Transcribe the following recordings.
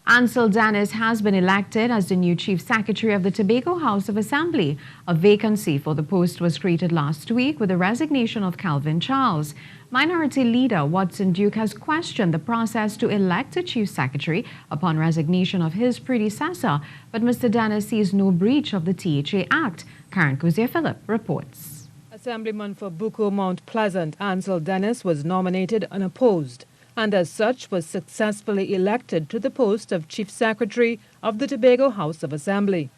Ancil has been elected as the new Chief Secretary of the Tobago House of Assembly. A vacancy for the post was created last week with the resignation of Kelvin Charles. Minority Leader Watson Duke has questioned the process to elect a Chief Secretary upon resignation of his predecessor, but Mr. Dennis sees no breach of the THA Act. Cozier-Phillip reports. Assemblyman for Buccoo Mount Pleasant, Ancil was nominated unopposed, and as such was successfully elected to the post of Chief Secretary of the Tobago House of Assembly.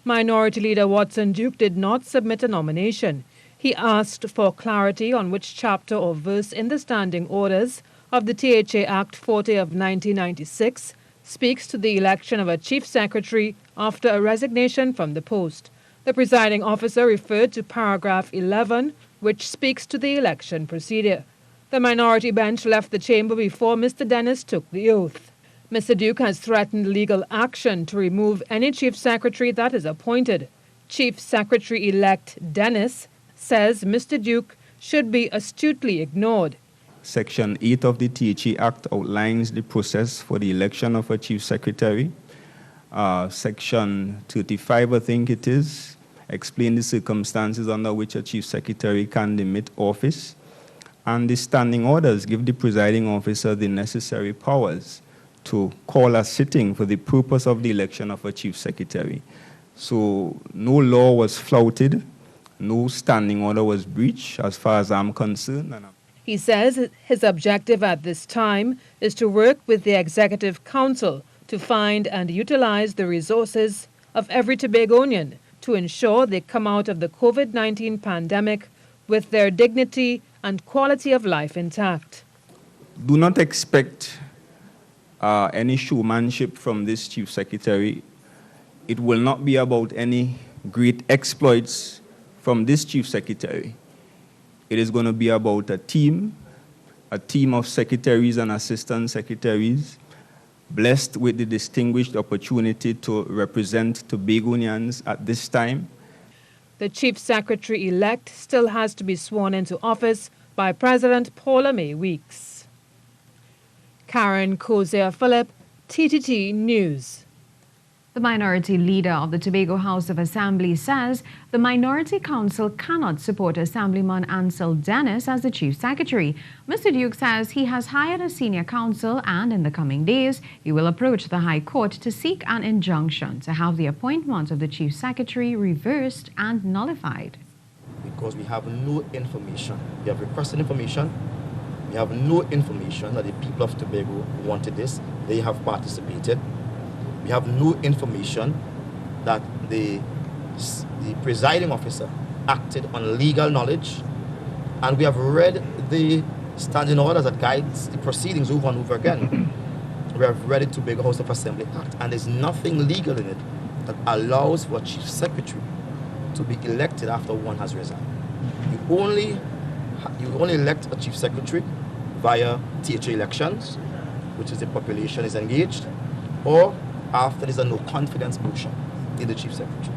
Minority Leader Watson Duke did not submit a nomination. He asked for clarity on which chapter or verse in the standing orders of the THA Act 40 of 1996 speaks to the election of a Chief Secretary after a resignation from the post. The presiding officer referred to paragraph 11, which speaks to the election procedure. The minority bench left the chamber before Mr. Dennis took the oath. Mr. Duke has threatened legal action to remove any Chief Secretary that is appointed. Chief Secretary-elect Dennis says Mr. Duke should be astutely ignored. Section 8 of the THA Act outlines the process for the election of a Chief Secretary. Section 35, I think it is, explains the circumstances under which a Chief Secretary can demit office. And the standing orders give the presiding officer the necessary powers to call a sitting for the purpose of the election of a Chief Secretary. So no law was flouted, no standing order was breached as far as I'm concerned. He says his objective at this time is to work with the Executive Council to find and utilize the resources of every Tobagonian to ensure they come out of the COVID-19 pandemic with their dignity and quality of life intact. Do not expect any showmanship from this Chief Secretary. It will not be about any great exploits from this Chief Secretary. It is going to be about a team of secretaries and assistant secretaries, blessed with the distinguished opportunity to represent Tobagonians at this time. The Chief Secretary-elect still has to be sworn into office by President Paula May Weeks. Cozier-Phillip, TTT News. The minority leader of the Tobago House of Assembly says the Minority Council cannot support Assemblyman Ancil as the Chief Secretary. Mr. Duke says he has hired a senior counsel and in the coming days he will approach the High Court to seek an injunction to have the appointment of the Chief Secretary reversed and nullified. Because we have no information. We have requested information. We have no information that the people of Tobago wanted this. They have participated. We have no information that the presiding officer acted on legal knowledge, and we have read the standing orders that guides the proceedings over and over again. We have read the Tobago House of Assembly Act, and there's nothing legal in it that allows for a Chief Secretary to be elected after one has resigned. You only elect a Chief Secretary via THA elections, which is the population is engaged, or after there's a no confidence motion in the Chief Secretary.